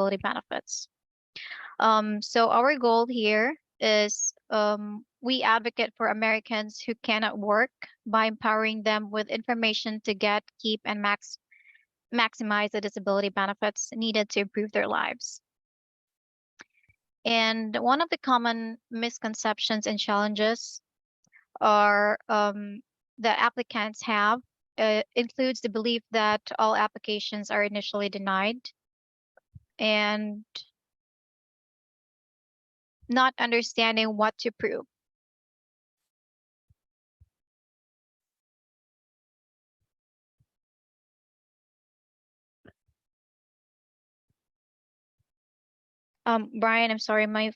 disability benefits. So our goal here is we advocate for Americans who cannot work by empowering them with information to get, keep, and maximize the disability benefits needed to improve their lives. And one of the common misconceptions and challenges are that applicants have includes the belief that all applications are initially denied and not understanding what to prove. Brian, I'm sorry, my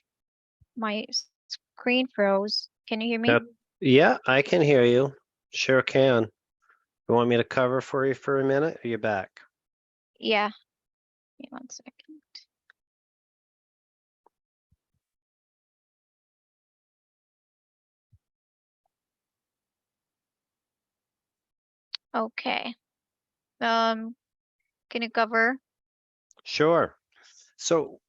screen froze. Can you hear me? Yeah, I can hear you. Sure can. You want me to cover for you for a minute? Are you back? Yeah. Give me 1 second. Okay. Can you cover? Sure. So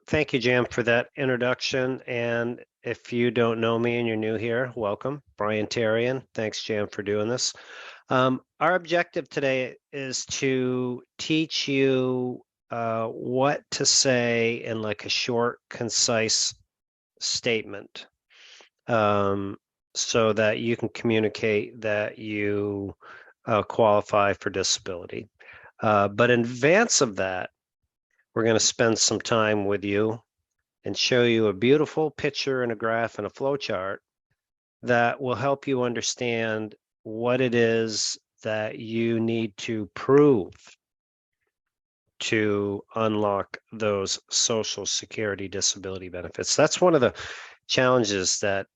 thank you, Jam, for that introduction. And if you don't know me and you're new here, welcome. Brian Tarian. Thanks, Jam, for doing this. Our objective today is to teach you what to say in like a short, concise statement, so that you can communicate that you qualify for disability. But in advance of that, we're going to spend some time with you and show you a beautiful picture and a graph and a flow chart that will help you understand what it is that you need to prove to unlock those Social Security disability benefits. That's one of the challenges that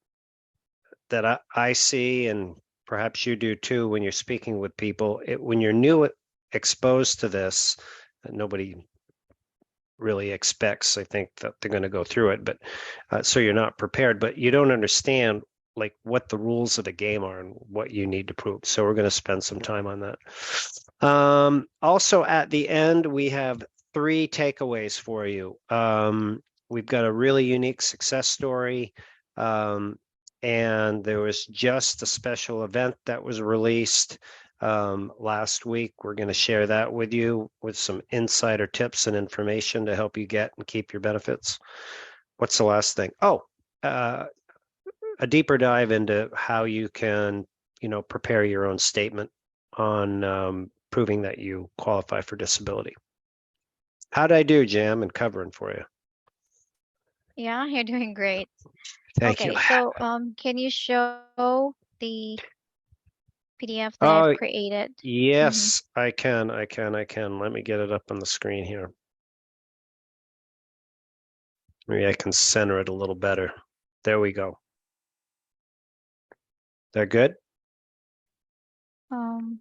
I see, and perhaps you do too, when you're speaking with people. When you're new, exposed to this, nobody really expects, I think, that they're going to go through it, but so you're not prepared, but you don't understand like what the rules of the game are and what you need to prove. So we're going to spend some time on that. Also at the end, we have 3 takeaways for you. We've got a really unique success story. And there was just a special event that was released last week. We're going to share that with you with some insider tips and information to help you get and keep your benefits. What's the last thing? Oh, a deeper dive into how you can, prepare your own statement on proving that you qualify for disability. How'd I do, Jam, and covering for you? Yeah, you're doing great. Thank you. Okay, so can you show the PDF that I've Oh, created? yes, I can. Let me get it up on the screen here. Maybe I can center it a little better. There we go. They're good? Um,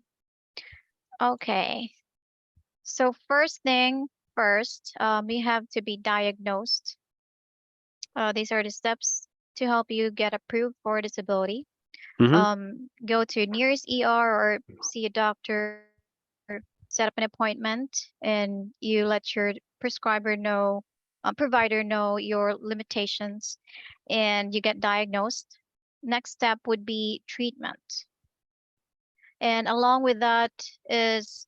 okay. So first thing first, you have to be diagnosed. These are the steps to help you get approved for disability. Go to nearest ER or see a doctor, set up an appointment, and you let your prescriber know, provider know your limitations, and you get diagnosed. Next step would be treatment. And along with that is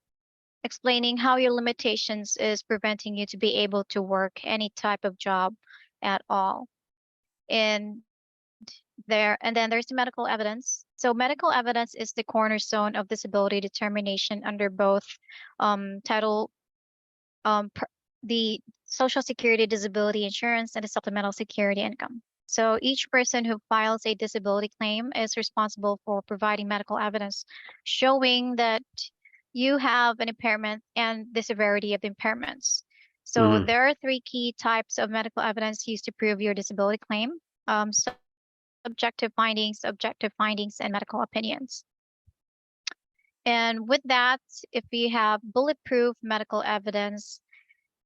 explaining how your limitations is preventing you to be able to work any type of job at all. And then there's the medical evidence. So medical evidence is the cornerstone of disability determination under both title, the Social Security disability insurance and the supplemental security income. So each person who files a disability claim is responsible for providing medical evidence showing that you have an impairment and the severity of the impairments. So there are 3 key types of medical evidence used to prove your disability claim. Subjective findings, objective findings, and medical opinions. And with that, if you have bulletproof medical evidence,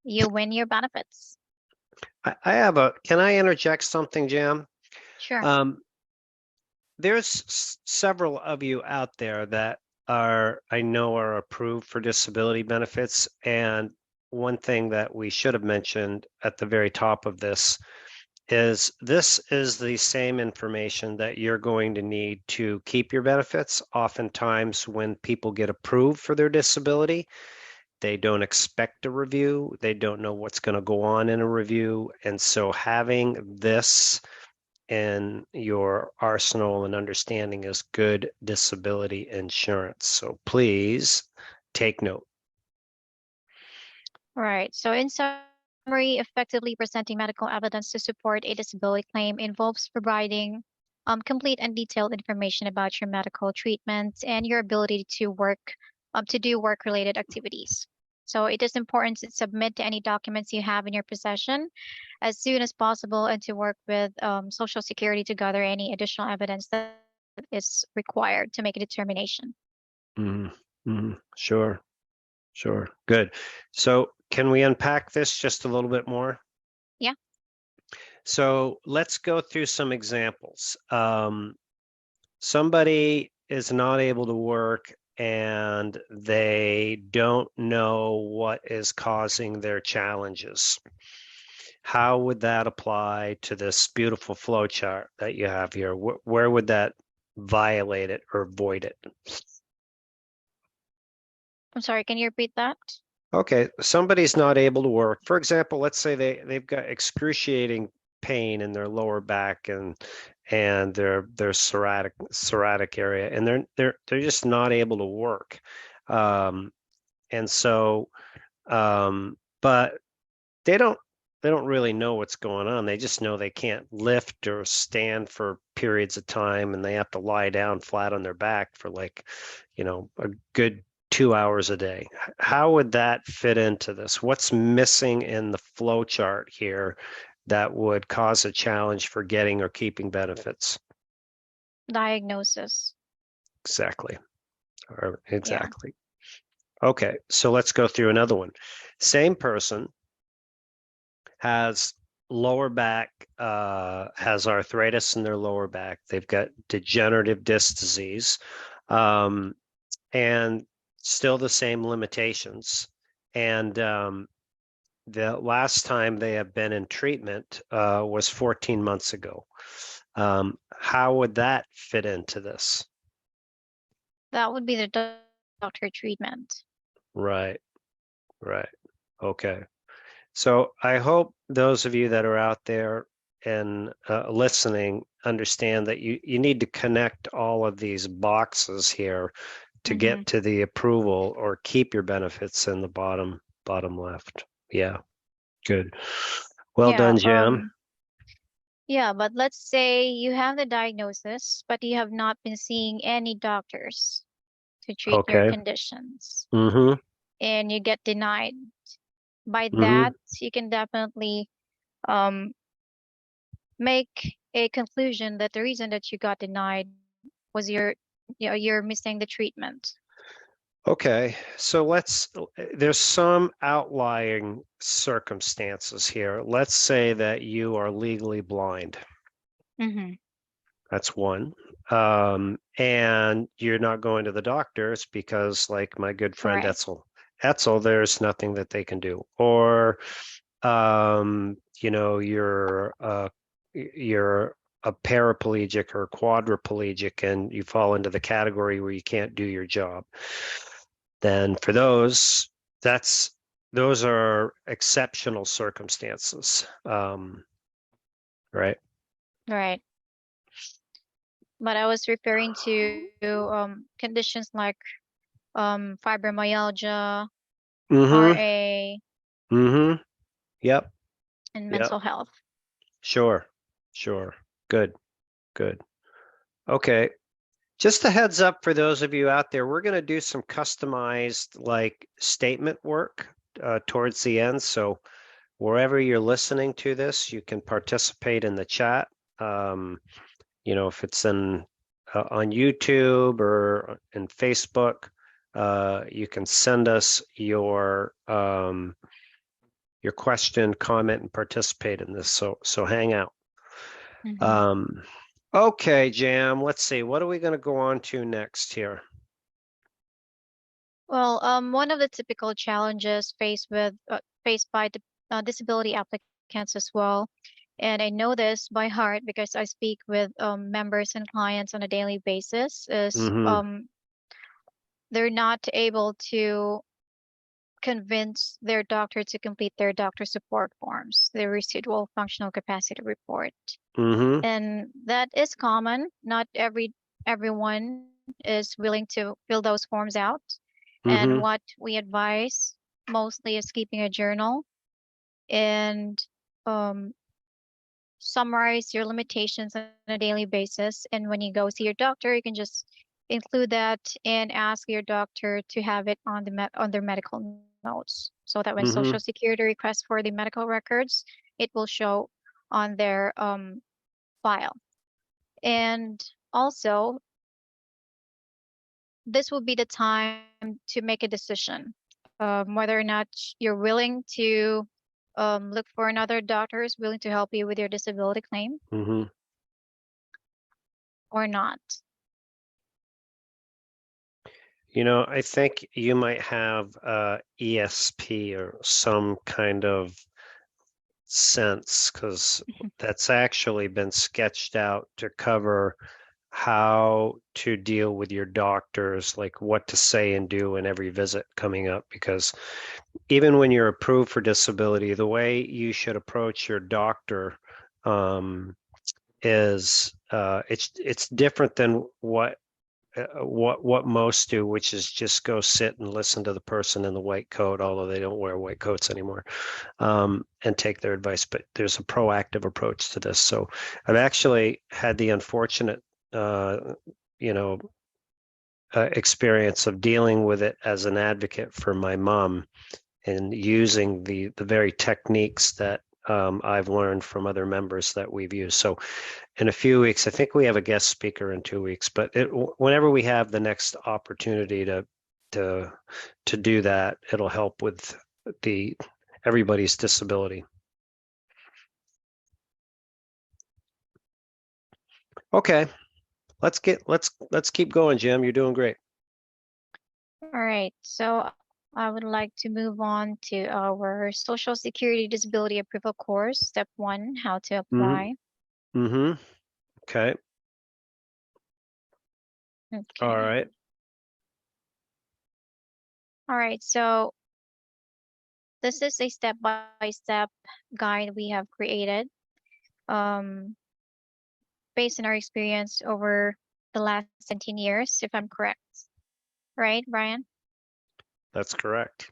you win your benefits. Can I interject something, Jam? Sure. There's several of you out there that I know are approved for disability benefits, and one thing that we should have mentioned at the very top of this is the same information that you're going to need to keep your benefits. Oftentimes, when people get approved for their disability, they don't expect a review. They don't know what's going to go on in a review. And so having this in your arsenal and understanding is good disability insurance. So please take note. Right. So in summary, effectively presenting medical evidence to support a disability claim involves providing complete and detailed information about your medical treatment and your ability to do work-related activities. So it is important to submit any documents you have in your possession as soon as possible and to work with Social Security to gather any additional evidence that is required to make a determination. Sure. Sure. Good. So can we unpack this just a little bit more? Yeah. So let's go through some examples. Somebody is not able to work and they don't know what is causing their challenges. How would that apply to this beautiful flow chart that you have here? Where would that violate it or void it? I'm sorry, can you repeat that? Okay, somebody's not able to work. For example, let's say they've got excruciating pain in their lower back and their psoriatic area, and they're just not able to work. And so, but they don't really know what's going on. They just know they can't lift or stand for periods of time, and they have to lie down flat on their back for like, a good 2 hours a day. How would that fit into this? What's missing in the flow chart here that would cause a challenge for getting or keeping benefits? Diagnosis. Exactly. Yeah. Exactly. Okay, so let's go through another one. Same person has lower back, has arthritis in their lower back. They've got degenerative disc disease, and still the same limitations. And the last time they have been in treatment was 14 months ago. How would that fit into this? That would be the doctor treatment. Right, right. Okay. So I hope those of you that are out there and listening understand that you need to connect all of these boxes here to Mm-hmm. get to the approval or keep your benefits in the bottom left. Yeah, good. Well Yeah. done, Jam. Yeah, but let's say you have the diagnosis, but you have not been seeing any doctors to treat your Okay. conditions, Mm-hmm. and you get denied. By Mm-hmm. that, you can definitely um make a conclusion that the reason that you got denied was you're missing the treatment. Okay, so there's some outlying circumstances here. Let's say that you are legally blind. Mm-hmm. That's one. And you're not going to the doctors because, like my good friend Right. Etzel, there's nothing that they can do. Or, you're a paraplegic or quadriplegic and you fall into the category where you can't do your job. Then for those are exceptional circumstances. Right? Right. But I was referring to conditions like fibromyalgia, Mm-hmm. RA, Mm-hmm. Yep. and Yep. mental health. Sure. Sure. Good. Good. Okay. Just a heads up for those of you out there, we're going to do some customized like statement work towards the end. So wherever you're listening to this, you can participate in the chat. If it's on YouTube or in Facebook, you can send us your question, comment, and participate in this. So hang out. Mm-hmm. Okay, Jam. Let's see. What are we going to go on to next here? Well, one of the typical challenges faced by disability applicants as well, and I know this by heart because I speak with members and clients on a daily basis, is Mm-hmm. they're not able to convince their doctor to complete their doctor support forms, the residual functional capacity report. Mm-hmm. And that is common. Not everyone is willing to fill those forms out. And Mm-hmm. what we advise mostly is keeping a journal and um, summarize your limitations on a daily basis. And when you go see your doctor, you can just include that and ask your doctor to have it on on their medical notes, so that when Mm-hmm. Social Security requests for the medical records, it will show on their file. And also, this will be the time to make a decision, whether or not you're willing to look for another doctor who's willing to help you with your disability claim Mm-hmm. or not. I think you might have ESP or some kind of sense, because that's actually been sketched out to cover how to deal with your doctors, like what to say and do in every visit coming up. Because even when you're approved for disability, the way you should approach your doctor is it's different than what most do, which is just go sit and listen to the person in the white coat, although they don't wear white coats anymore, and take their advice. But there's a proactive approach to this. So I've actually had the unfortunate, you know, experience of dealing with it as an advocate for my mom and using the very techniques that I've learned from other members that we've used. So in a few weeks, I think we have a guest speaker in 2 weeks, but whenever we have the next opportunity to do that, it'll help with the everybody's disability. Okay, let's keep going, Jim. You're doing great. All right, so I would like to move on to our Social Security Disability Approval course, step 1, how to Mm-hmm. apply. Mm-hmm. Okay. All Okay. right. All right, so this is a step-by-step guide we have created um, based on our experience over the last 17 years, if I'm correct. Right, Brian? That's correct.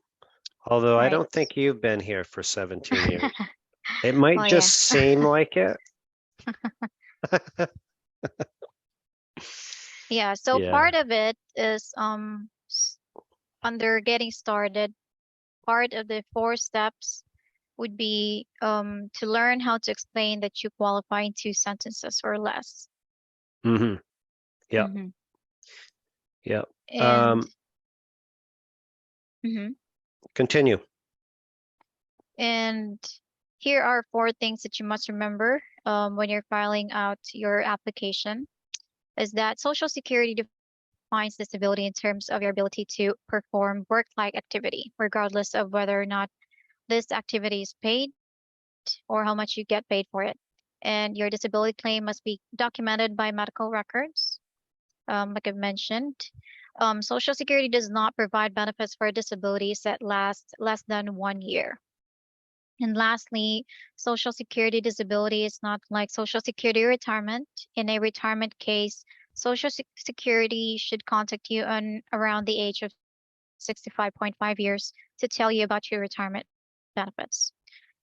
Although I Right. don't think you've been here for 17 years. It might Oh, yeah. just seem like it. Yeah, so Yeah. part of it is under getting started, part of the 4 steps would be to learn how to explain that you qualify in 2 sentences or less. Mm-hmm. Yep. Mm-hmm. Yep. And mm-hmm. Continue. And here are 4 things that you must remember when you're filing out your application, is that Social Security defines disability in terms of your ability to perform work-like activity, regardless of whether or not this activity is paid or how much you get paid for it. And your disability claim must be documented by medical records. Like I mentioned, Social Security does not provide benefits for disabilities that last less than 1 year. And lastly, Social Security disability is not like Social Security retirement. In a retirement case, Social Security should contact you on around the age of 65.5 years to tell you about your retirement benefits.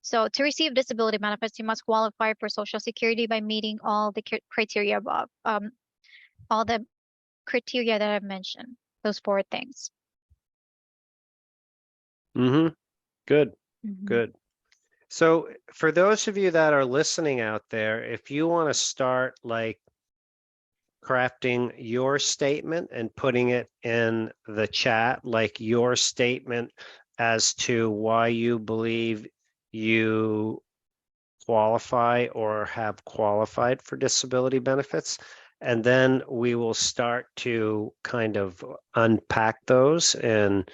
So to receive disability benefits, you must qualify for Social Security by meeting all the criteria above, all the criteria that I've mentioned, those 4 things. Mm-hmm. Good. Mm-hmm. Good. So for those of you that are listening out there, if you want to start like crafting your statement and putting it in the chat, like your statement as to why you believe you qualify or have qualified for disability benefits, And then we will start to kind of unpack those and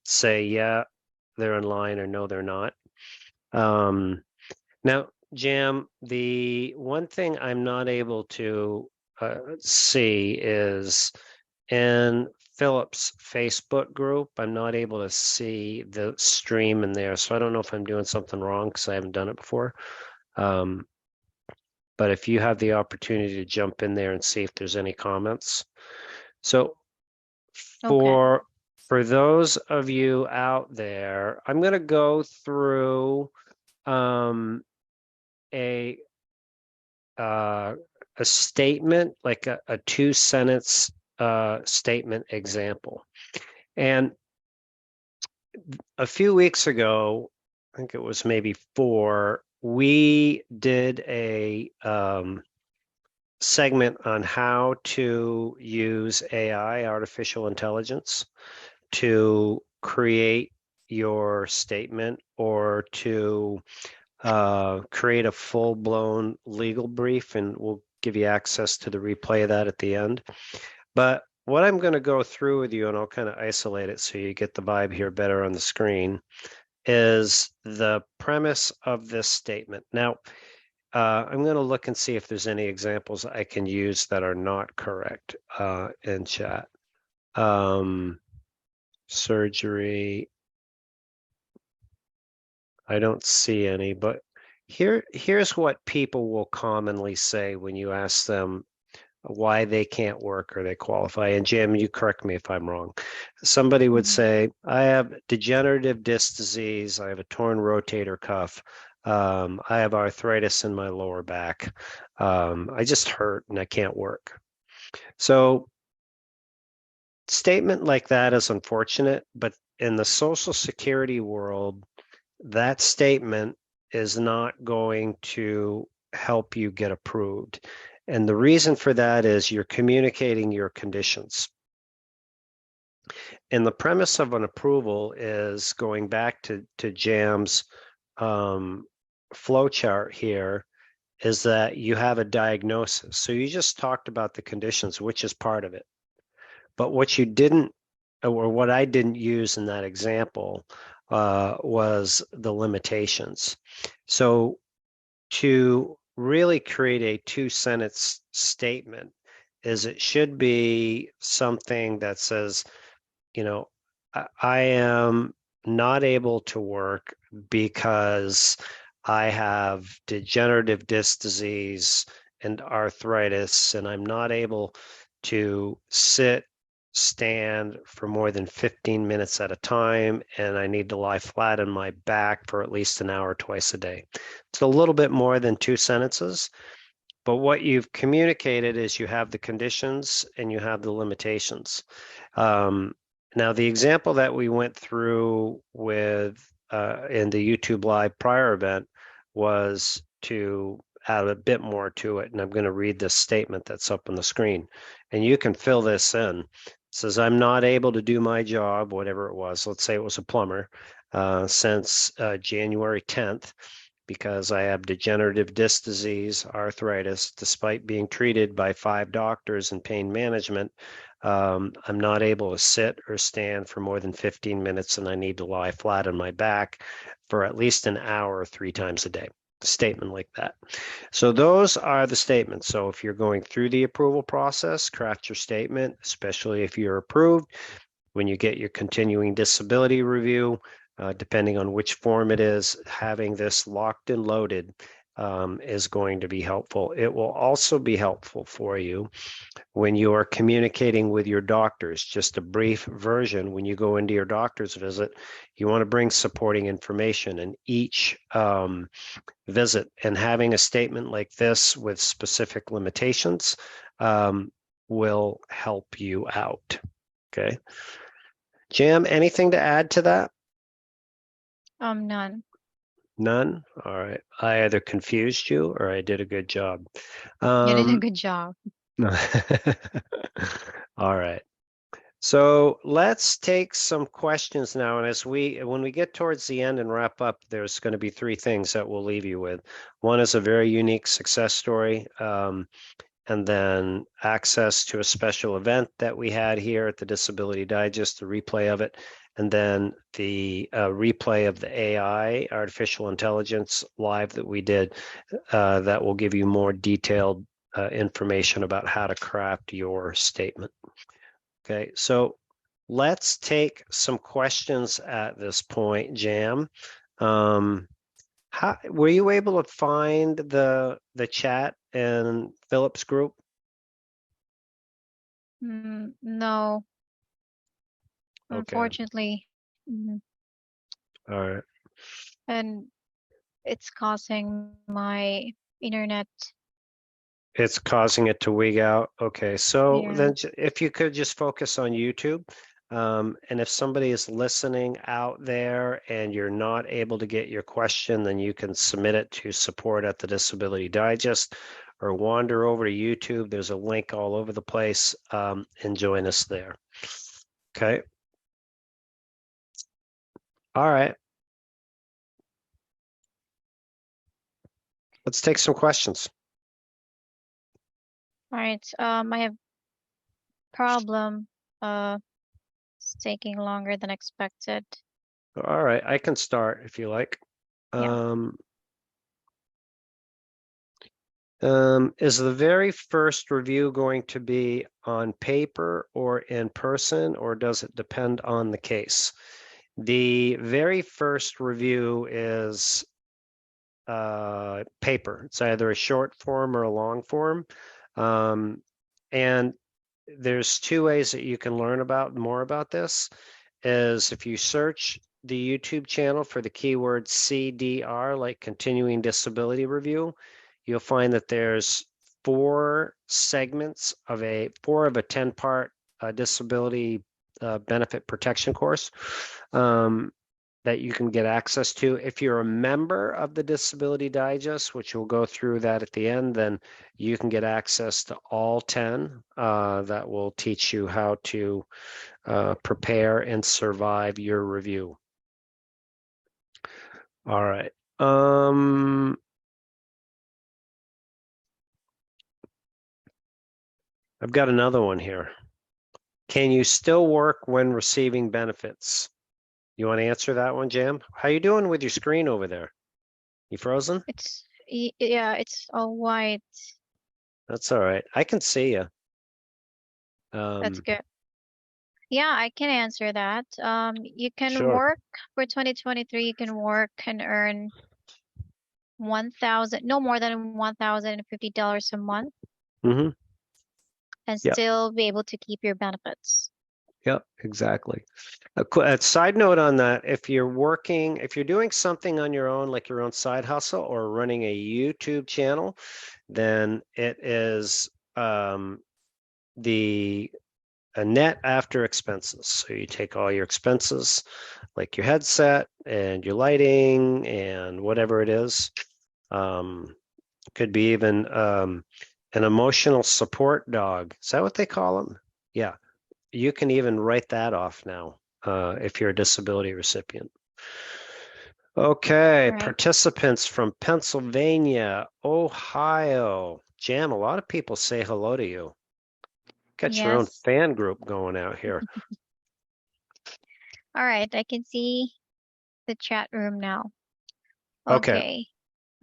say, yeah, they're in line, or no, they're not. Now, Jam, the one thing I'm not able to see is in Philip's Facebook group, I'm not able to see the stream in there. So I don't know if I'm doing something wrong because I haven't done it before. But if you have the opportunity to jump in there and see if there's any comments. So Okay. for those of you out there, I'm going to go through a a statement, like a 2-sentence statement example. And a few weeks ago, I think it was maybe 4, we did a segment on how to use AI, artificial intelligence, to create your statement or to create a full-blown legal brief, and we'll give you access to the replay of that at the end. But what I'm going to go through with you, and I'll kind of isolate it so you get the vibe here better on the screen, is the premise of this statement. Now, I'm going to look and see if there's any examples I can use that are not correct in chat. Surgery. I don't see any, but here's what people will commonly say when you ask them why they can't work or they qualify. And Jim, you correct me if I'm wrong. Somebody would say, I have degenerative disc disease. I have a torn rotator cuff. I have arthritis in my lower back. I just hurt and I can't work. So statement like that is unfortunate, but in the Social Security world, that statement is not going to help you get approved. And the reason for that is you're communicating your conditions. And the premise of an approval is going back to Jam's flow chart here, is that you have a diagnosis. So you just talked about the conditions, which is part of it. But what you didn't, or what I didn't use in that example, was the limitations. So to really create a 2-sentence statement is it should be something that says, I am not able to work because I have degenerative disc disease and arthritis, and I'm not able to sit, stand for more than 15 minutes at a time, and I need to lie flat on my back for at least an hour twice a day. It's a little bit more than 2 sentences, but what you've communicated is you have the conditions and you have the limitations. Now, the example that we went through with in the YouTube Live prior event was to add a bit more to it. And I'm going to read this statement that's up on the screen. And you can fill this in. It says, I'm not able to do my job, whatever it was. Let's say it was a plumber, since January 10th, because I have degenerative disc disease, arthritis, despite being treated by 5 doctors in pain management. I'm not able to sit or stand for more than 15 minutes, and I need to lie flat on my back for at least an hour 3 times a day. A statement like that. So those are the statements. So if you're going through the approval process, craft your statement, especially if you're approved. When you get your continuing disability review, depending on which form it is, having this locked and loaded is going to be helpful. It will also be helpful for you when you are communicating with your doctors. Just a brief version, when you go into your doctor's visit, you want to bring supporting information in each visit, and having a statement like this with specific limitations will help you out. Okay. Jam, anything to add to that? None. None? All right. I either confused you or I did a good job. You did a good job. All right. So let's take some questions now. And when we get towards the end and wrap up, there's going to be 3 things that we'll leave you with. One is a very unique success story. and then access to a special event that we had here at the Disability Digest, the replay of it, and then the replay of the AI, artificial intelligence live that we did that will give you more detailed information about how to craft your statement. Okay, so let's take some questions at this point, Jam. Were you able to find the chat in Philip's group? No, Okay, unfortunately. Mhm. all right. And it's causing my internet. It's causing it to wig out. Okay, so Yeah. then if you could just focus on YouTube, and if somebody is listening out there and you're not able to get your question, then you can submit it to support at the Disability Digest or wander over to YouTube. There's a link all over the place, and join us there. Okay. All right. Let's take some questions. All right. I have problem. It's taking longer than expected. All right, I can start if you like. Yeah. Is the very first review going to be on paper or in person, or does it depend on the case? The very first review is paper. It's either a short form or a long form. And there's two ways that you can learn about more about this is if you search the YouTube channel for the keyword CDR, like continuing disability review, you'll find that there's four of a 10-part disability benefit protection course that you can get access to. If you're a member of the Disability Digest, which we'll go through that at the end, then you can get access to all 10 that will teach you how to prepare and survive your review. All right. I've got another one here. Can you still work when receiving benefits? You want to answer that one, Jam? How you doing with your screen over there? You frozen? Yeah, it's all white. That's all right. I can see you. That's good. Yeah, I can answer that. You can Sure. work for 2023, you can work and earn 1,000, no more than $1,050 a month Mm-hmm. and Yep. still be able to keep your benefits. Yep. Exactly. A side note on that: if you're doing something on your own, like your own side hustle or running a YouTube channel, then it is the a net after expenses. So you take all your expenses, like your headset and your lighting and whatever it is. Could be even an emotional support dog. Is that what they call them? Yeah. You can even write that off now if you're a disability recipient. Okay, All right. participants from Pennsylvania, Ohio. Jam, a lot of people say hello to you. Got your own Yes. fan group going out here. All right, I can see the chat room now. Okay. Okay.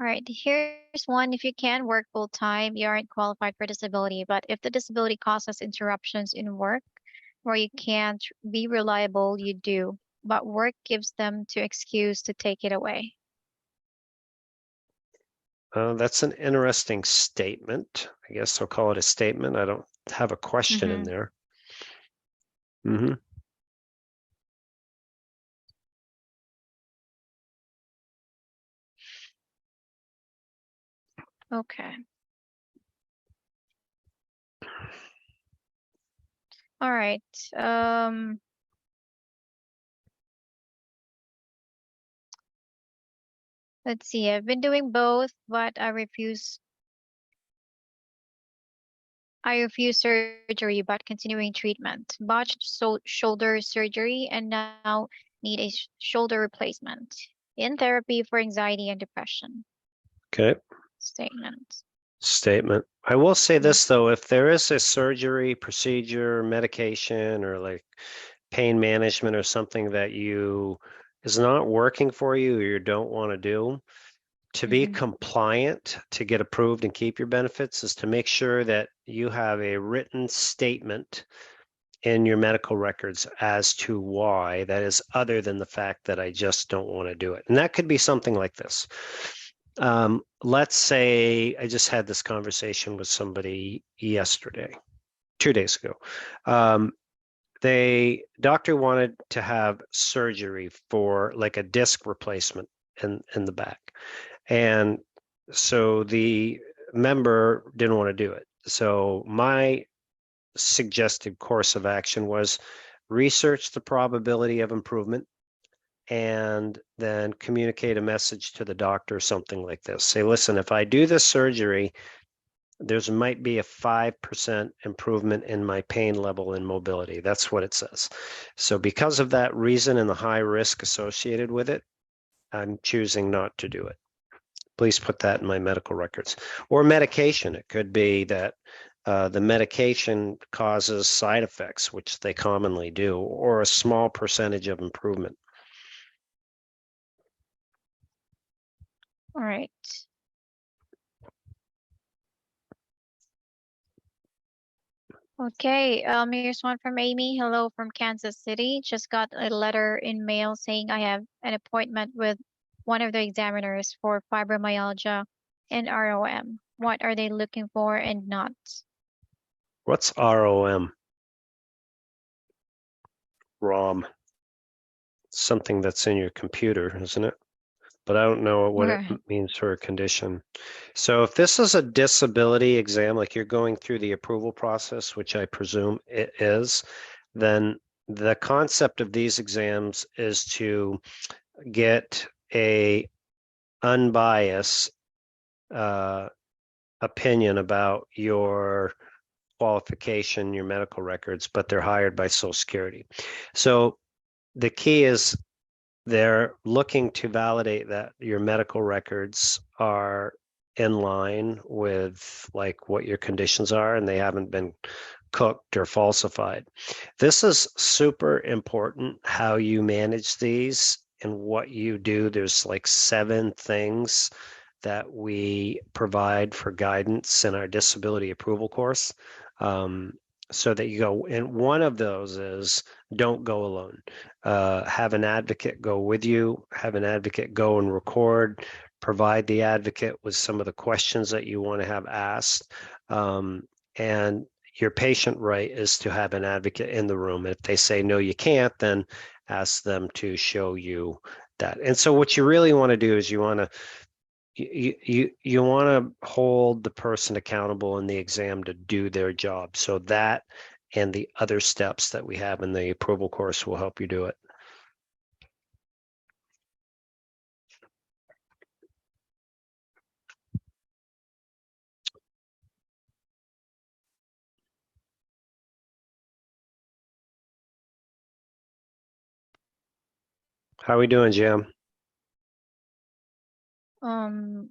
All right, here's one. If you can work full time, you aren't qualified for disability. But if the disability causes interruptions in work where you can't be reliable, you do. But work gives them to excuse to take it away. That's an interesting statement. I guess I'll call it a statement. I don't have a question in there. Mm-hmm. Okay. All right. Let's see. I've been doing both, but I refuse surgery but continuing treatment. Botched shoulder surgery and now need a shoulder replacement. In therapy for anxiety and depression. Okay. Statement. statement. I will say this though, if there is a surgery, procedure, medication, or like pain management or something that is not working for you or you don't want to do, to be Mm-hmm. compliant to get approved and keep your benefits is to make sure that you have a written statement in your medical records as to why that is other than the fact that I just don't want to do it. And that could be something like this. Let's say I just had this conversation with somebody yesterday, 2 days ago. Doctor wanted to have surgery for like a disc replacement in the back. And so the member didn't want to do it. So my suggested course of action was research the probability of improvement and then communicate a message to the doctor, something like this. Say, listen, if I do this surgery, there's might be a 5% improvement in my pain level and mobility. That's what it says. So because of that reason and the high risk associated with it, I'm choosing not to do it. Please put that in my medical records. Or medication. It could be that the medication causes side effects, which they commonly do, or a small percentage of improvement. All right. Okay, here's one from Amy. Hello from Kansas City. Just got a letter in mail saying I have an appointment with one of the examiners for fibromyalgia and ROM. What are they looking for and not? What's ROM? ROM. Something that's in your computer, isn't it? But I don't know what it Right. means for a condition. So if this is a disability exam, like you're going through the approval process, which I presume it is, then the concept of these exams is to get a unbiased opinion about your qualification, your medical records, but they're hired by Social Security. So the key is they're looking to validate that your medical records are in line with like what your conditions are and they haven't been cooked or falsified. This is super important how you manage these and what you do. There's like 7 things that we provide for guidance in our disability approval course. So that you go, and one of those is don't go alone. Have an advocate go with you, have an advocate go and record, provide the advocate with some of the questions that you want to have asked. And your patient right is to have an advocate in the room. If they say, no, you can't, then ask them to show you that. And so what you really want to do is you want to hold the person accountable in the exam to do their job. So that and the other steps that we have in the approval course will help you do it. How are we doing, Jim? Um,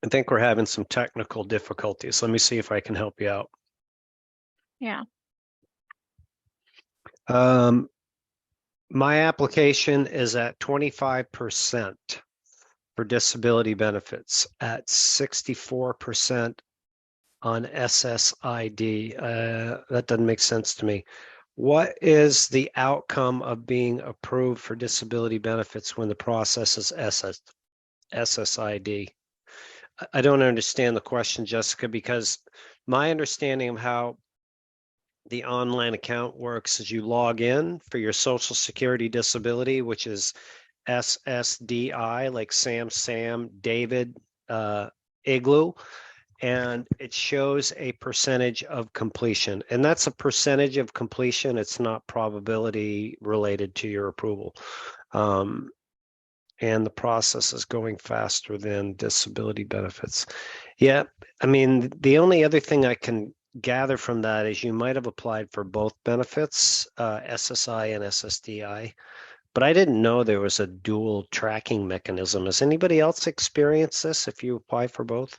I think we're having some technical difficulties. Let me see if I can help you out. yeah. My application is at 25% for disability benefits, at 64% on SSID. That doesn't make sense to me. What is the outcome of being approved for disability benefits when the process is SSID? I don't understand the question, Jessica, because my understanding of how the online account works is you log in for your Social Security disability, which is SSDI, like Sam, David, Igloo, and it shows a percentage of completion. And that's a percentage of completion. It's not probability related to your approval. And the process is going faster than disability benefits. Yeah, I mean, the only other thing I can gather from that is you might have applied for both benefits, SSI and SSDI, but I didn't know there was a dual tracking mechanism. Has anybody else experienced this if you apply for both?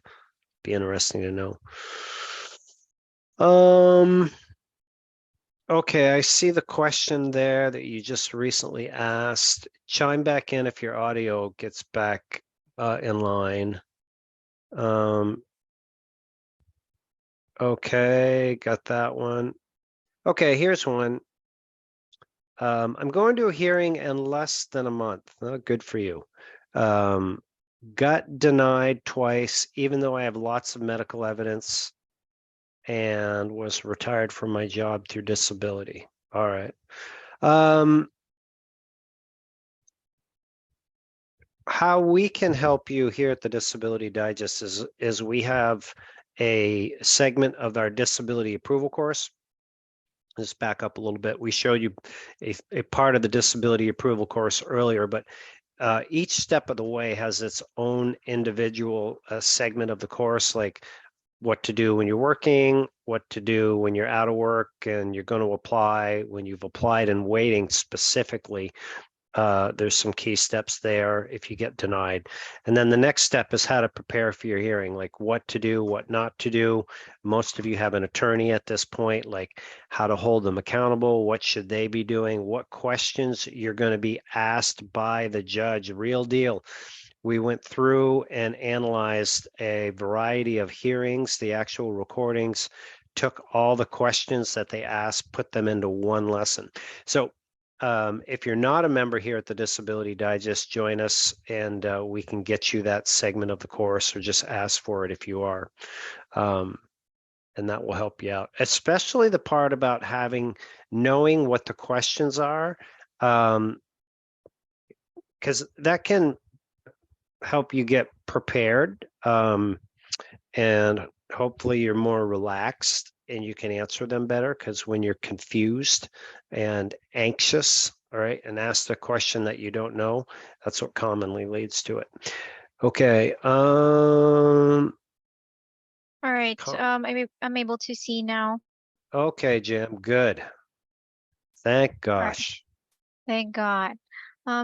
Be interesting to know. Okay, I see the question there that you just recently asked. Chime back in if your audio gets back in line. Okay, got that one. Okay, here's one. I'm going to a hearing in less than a month. Oh, good for you. Got denied twice, even though I have lots of medical evidence, and was retired from my job through disability. All right. How we can help you here at the Disability Digest is we have a segment of our disability approval course. Let's back up a little bit. We showed you a part of the disability approval course earlier, but each step of the way has its own individual segment of the course, like what to do when you're working, what to do when you're out of work and you're going to apply, when you've applied and waiting specifically. There's some key steps there if you get denied. And then the next step is how to prepare for your hearing, like what to do, what not to do. Most of you have an attorney at this point, like how to hold them accountable, what should they be doing, what questions you're going to be asked by the judge, real deal. We went through and analyzed a variety of hearings, the actual recordings, took all the questions that they asked, put them into one lesson. So if you're not a member here at the Disability Digest, join us and we can get you that segment of the course, or just ask for it if you are. And that will help you out, especially the part about knowing what the questions are, because that can help you get prepared, and hopefully you're more relaxed and you can answer them better, because when you're confused and anxious, all right, and ask a question that you don't know, that's what commonly leads to it. Okay. All right. I'm able to see now. Okay, Jim. Good. Thank All right. gosh. Thank God.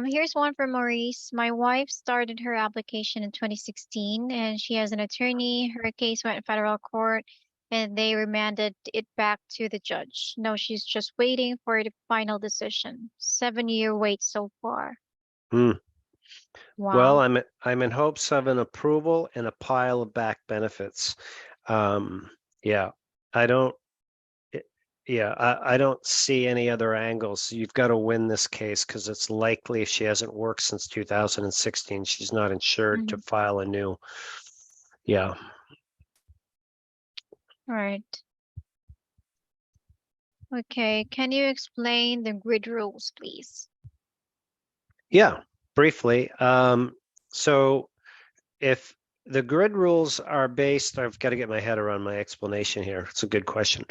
Here's one from Maurice. My wife started her application in 2016 and she has an attorney. Her case went federal court and they remanded it back to the judge. Now she's just waiting for the final decision. 7-year wait so far. Well, Wow. I'm in hopes of an approval and a pile of back benefits. Yeah, I don't. Yeah, I don't see any other angles. You've got to win this case because it's likely if she hasn't worked since 2016, she's not insured to Mhm. file a new. Yeah. All right. Okay. Can you explain the grid rules, please? Yeah, briefly. So if the grid rules are based, I've got to get my head around my explanation here. It's a good question.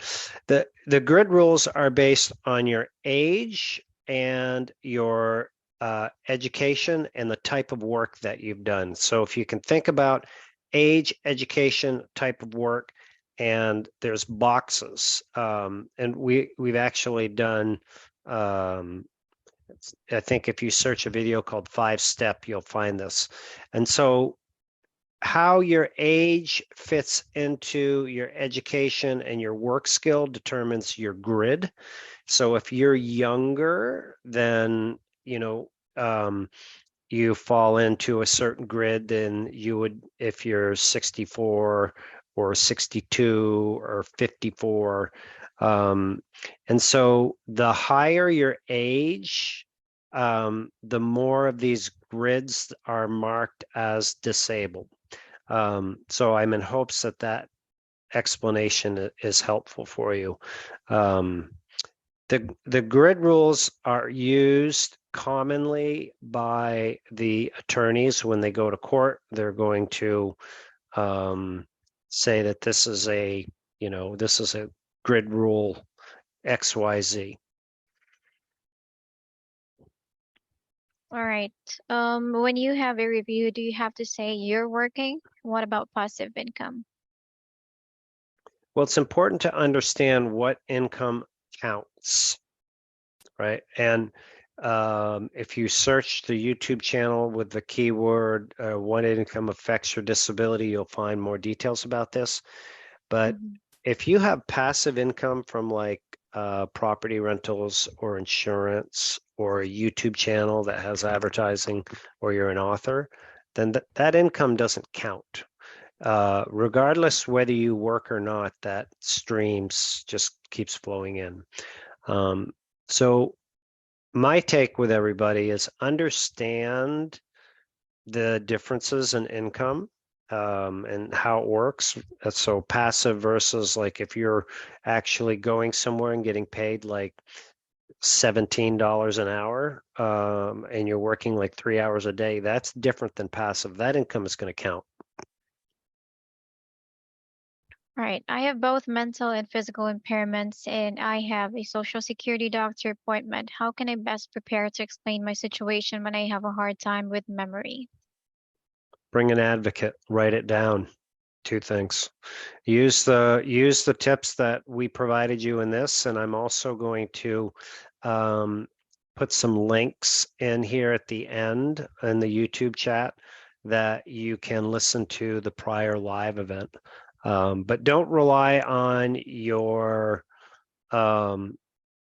The grid rules are based on your age and your education and the type of work that you've done. So if you can think about age, education, type of work, and there's boxes. And we've actually done I think if you search a video called 5-Step, you'll find this. And so how your age fits into your education and your work skill determines your grid. So if you're younger, then, you fall into a certain grid than you would if you're 64 or 62 or 54. And so the higher your age, the more of these grids are marked as disabled. So I'm in hopes that that explanation is helpful for you. The grid rules are used commonly by the attorneys when they go to court. They're going to say that this is a grid rule XYZ. All right. When you have a review, do you have to say you're working? What about passive income? Well, it's important to understand what income counts, right? And if you search the YouTube channel with the keyword "what income affects your disability," you'll find more details about this. But Mhm. if you have passive income from like property rentals or insurance or a YouTube channel that has advertising, or you're an author, then that income doesn't count. Regardless whether you work or not, that streams just keeps flowing in. So my take with everybody is understand the differences in income and how it works. So passive versus like if you're actually going somewhere and getting paid like $17 an hour and you're working like 3 hours a day, that's different than passive. That income is going to count. Right. I have both mental and physical impairments, and I have a Social Security doctor appointment. How can I best prepare to explain my situation when I have a hard time with memory? Bring an advocate, write it down. Two things. Use the tips that we provided you in this, and I'm also going to um, put some links in here at the end in the YouTube chat that you can listen to the prior live event. But don't rely on um,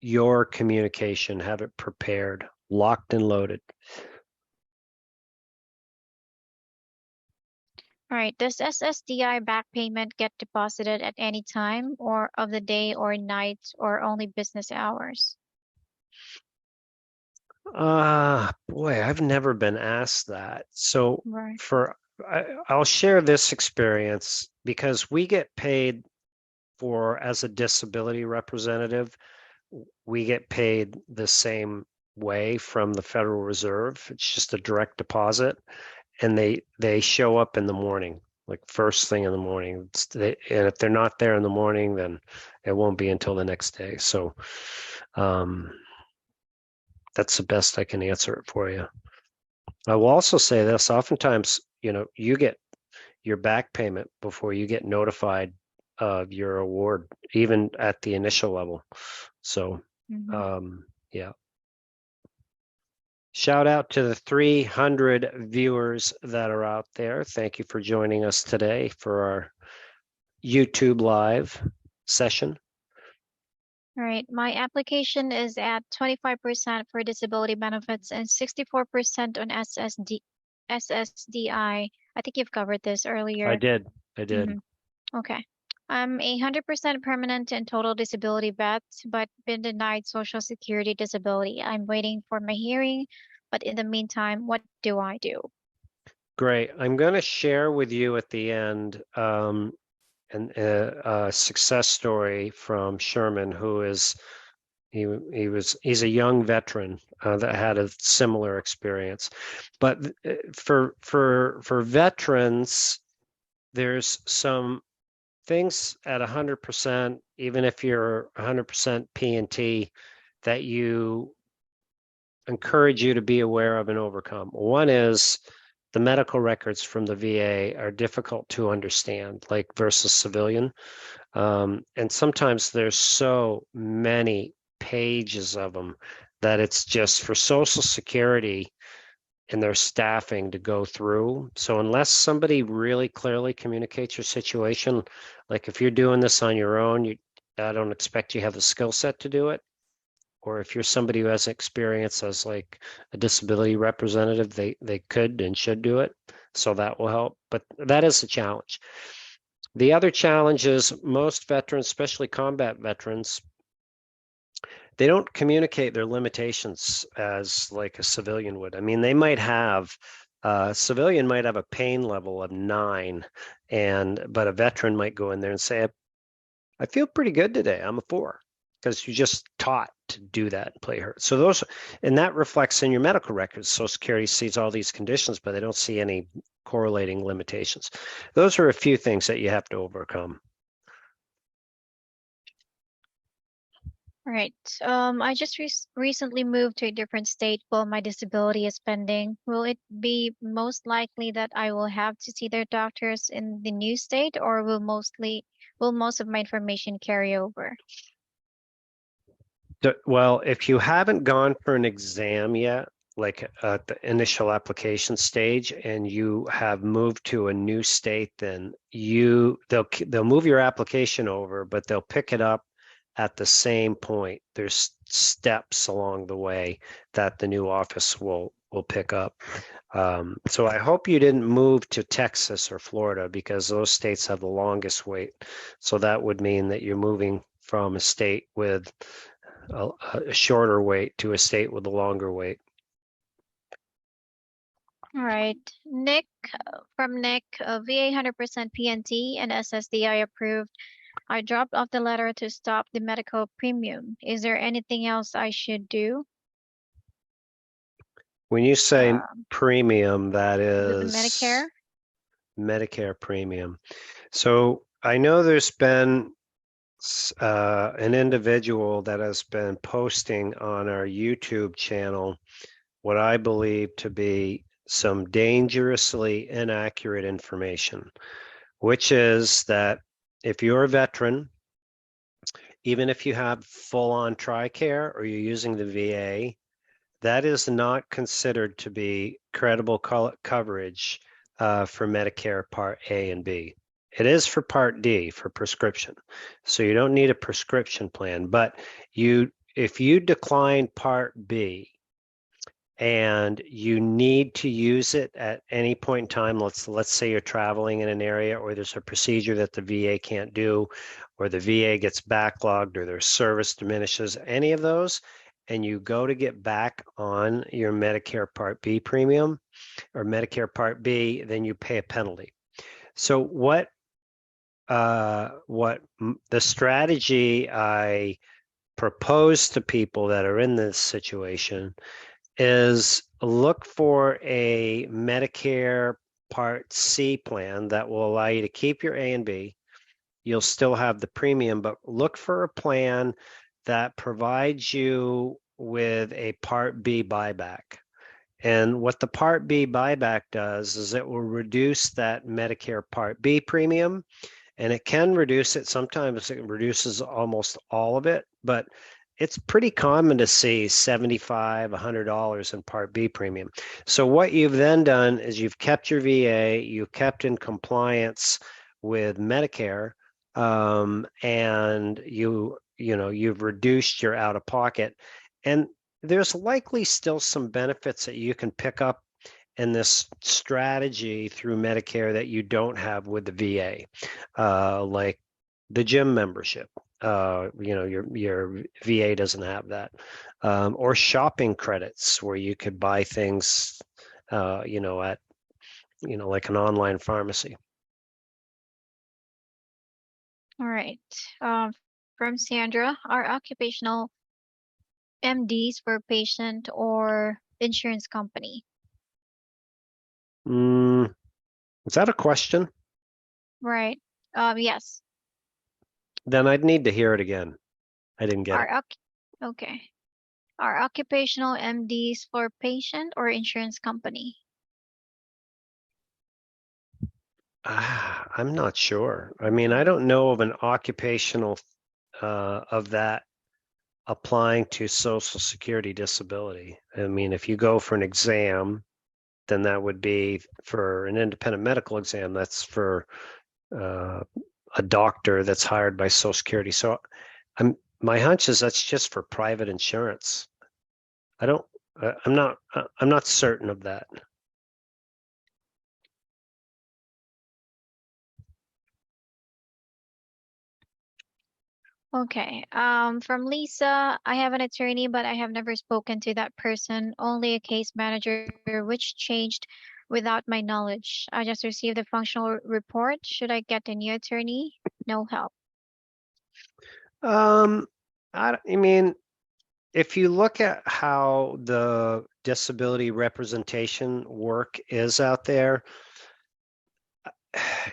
your communication. Have it prepared, locked and loaded. All right. Does SSDI back payment get deposited at any time or of the day or night or only business hours? Boy, I've never been asked that. So Right. I'll share this experience because we get paid for as a disability representative, we get paid the same way from the Federal Reserve. It's just a direct deposit, and they show up in the morning, like first thing in the morning. And if they're not there in the morning, then it won't be until the next day. So um, that's the best I can answer it for you. I will also say this, oftentimes, you get your back payment before you get notified of your award, even at the initial level. So, Mm-hmm. yeah. Shout out to the 300 viewers that are out there. Thank you for joining us today for our YouTube live session. All right. My application is at 25% for disability benefits and 64% on SSDI. I think you've covered this I earlier. did. I did. Mm-hmm. Okay. I'm 100% permanent and total disability vet, but been denied Social Security disability. I'm waiting for my hearing, but in the meantime, what do I do? Great. I'm going to share with you at the end a success story from Sherman, who is he's a young veteran that had a similar experience. But for veterans, there's some things at 100%, even if you're 100% P&T, that you encourage you to be aware of and overcome. One is the medical records from the VA are difficult to understand, like versus civilian. And sometimes there's so many pages of them that it's just for Social Security and their staffing to go through. So unless somebody really clearly communicates your situation, like if you're doing this on your own, I don't expect you have the skill set to do it. Or if you're somebody who has experience as like a disability representative, they could and should do it. So that will help. But that is a challenge. The other challenge is most veterans, especially combat veterans, they don't communicate their limitations as like a civilian would. I mean, they might have a civilian might have a pain level of 9, but a veteran might go in there and say, I feel pretty good today. I'm a 4, because you just taught to do that and play hurt. So and that reflects in your medical records. Social Security sees all these conditions, but they don't see any correlating limitations. Those are a few things that you have to overcome. All right. I just recently moved to a different state while my disability is pending. Will it be most likely that I will have to see their doctors in the new state, or will most of my information carry over? Well, if you haven't gone for an exam yet, like at the initial application stage, and you have moved to a new state, then they'll move your application over, but they'll pick it up at the same point. There's steps along the way that the new office will pick up. So I hope you didn't move to Texas or Florida, because those states have the longest wait. So that would mean that you're moving from a state with a shorter wait to a state with a longer wait. All right. Nick, from Nick, VA 100% PNT and SSDI approved. I dropped off the letter to stop the medical premium. Is there anything else I should do? When you say Uh, premium, that the is Medicare? Medicare premium. So I know there's been an individual that has been posting on our YouTube channel what I believe to be some dangerously inaccurate information, which is that if you're a veteran, even if you have full-on TRICARE or you're using the VA, that is not considered to be credible coverage for Medicare Part A and B. It is for Part D, for prescription. So you don't need a prescription plan, but if you decline Part B and you need to use it at any point in time, let's say you're traveling in an area, or there's a procedure that the VA can't do, or the VA gets backlogged, or their service diminishes, any of those, and you go to get back on your Medicare Part B premium or Medicare Part B, then you pay a penalty. So what the strategy I propose to people that are in this situation is look for a Medicare Part C plan that will allow you to keep your A and B. You'll still have the premium, but look for a plan that provides you with a Part B buyback. And what the Part B buyback does is it will reduce that Medicare Part B premium, and it can reduce it. Sometimes it reduces almost all of it, but it's pretty common to see $75, $100 in Part B premium. So what you've then done is you've kept your VA, you've kept in compliance with Medicare, and you've reduced your out of pocket. And there's likely still some benefits that you can pick up in this strategy through Medicare that you don't have with the VA, like the gym membership. Your VA doesn't have that, or shopping credits where you could buy things, at like an online pharmacy. All right. From Sandra, are occupational MDs for patient or insurance company? Is that a question? Right. Yes. Then I'd need to hear it again. I didn't get it. Okay. Are occupational MDs for patient or insurance company? I'm not sure. I mean, I don't know of an occupational of that applying to Social Security disability. I mean, if you go for an exam, then that would be for an independent medical exam. That's for a doctor that's hired by Social Security. So my hunch is that's just for private insurance. I'm not certain of that. Okay. From Lisa, I have an attorney, but I have never spoken to that person, only a case manager, which changed without my knowledge. I just received a functional report. Should I get a new attorney? No help. I mean, if you look at how the disability representation work is out there,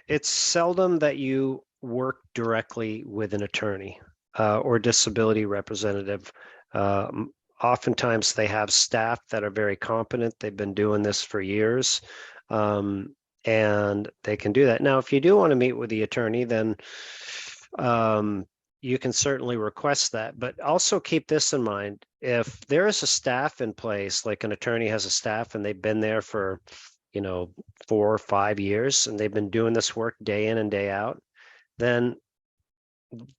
it's seldom that you work directly with an attorney or disability representative. Oftentimes they have staff that are very competent. They've been doing this for years, and they can do that. Now, if you do want to meet with the attorney, then you can certainly request that. But also keep this in mind. If there is a staff in place, like an attorney has a staff and they've been there for, 4 or 5 years and they've been doing this work day in and day out, then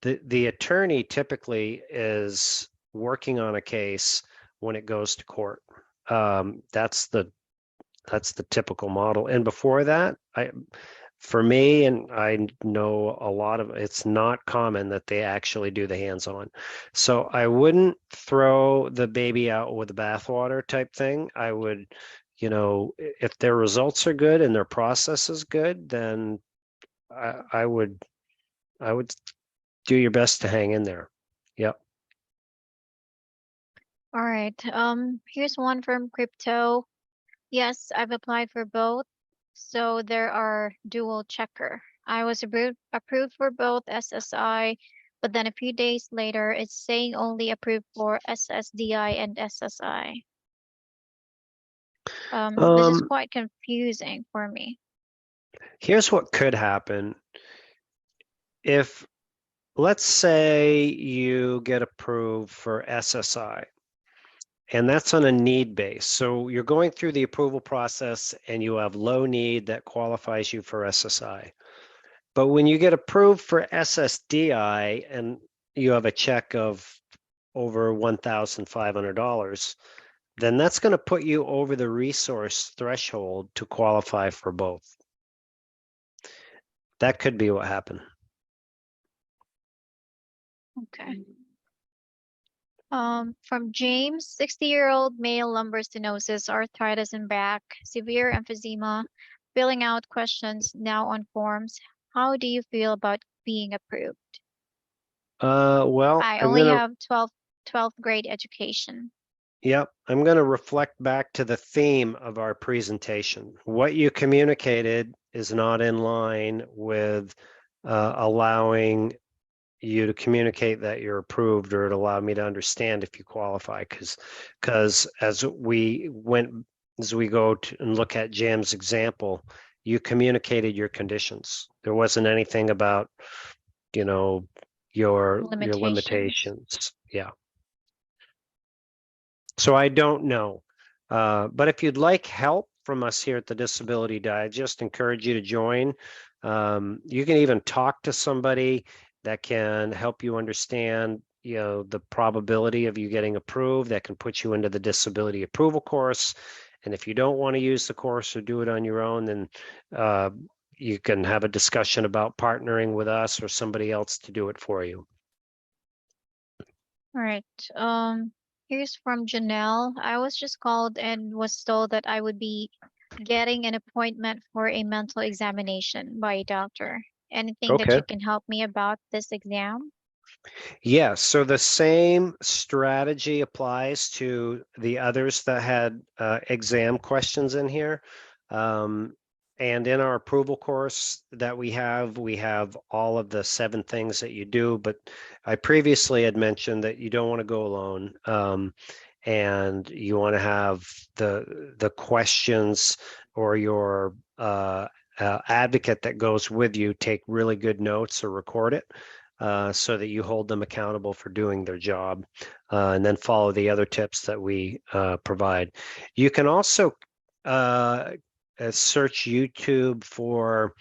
the attorney typically is working on a case when it goes to court. That's the typical model. And before that, for me, and I know a lot of, it's not common that they actually do the hands-on. So I wouldn't throw the baby out with the bathwater type thing. I would, if their results are good and their process is good, then I would do your best to hang in there. Yep. All right. Here's one from Crypto. Yes, I've applied for both. So there are dual checker. I was approved for both SSI, but then a few days later, it's saying only approved for SSDI and SSI. This is quite confusing for me. Here's what could happen. If, let's say you get approved for SSI, and that's on a need base. So you're going through the approval process and you have low need that qualifies you for SSI. But when you get approved for SSDI and you have a check of over $1,500, then that's going to put you over the resource threshold to qualify for both. That could be what happened. Okay. From James, 60-year-old male lumbar stenosis, arthritis in back, severe emphysema, filling out questions now on forms. How do you feel about being approved? Well, I only have 12th grade education. Yep, I'm going to reflect back to the theme of our presentation. What you communicated is not in line with allowing you to communicate that you're approved, or to allow me to understand if you qualify. Because as we go to and look at Jam's example, you communicated your conditions. There wasn't anything about, your limitations. Yeah. So I don't know. But if you'd like help from us here at the Disability Digest, encourage you to join. You can even talk to somebody that can help you understand, the probability of you getting approved. That can put you into the disability approval course. And if you don't want to use the course or do it on your own, then you can have a discussion about partnering with us or somebody else to do it for you. All right. Here's from Janelle. I was just called and was told that I would be getting an appointment for a mental examination by a doctor. Anything that you can help me about this exam? Yes, so the same strategy applies to the others that had exam questions in here. And in our approval course that we have all of the 7 things that you do. But I previously had mentioned that you don't want to go alone. And you want to have the questions, or your advocate that goes with you take really good notes or record it. So that you hold them accountable for doing their job, and then follow the other tips that we provide. You can also search YouTube for,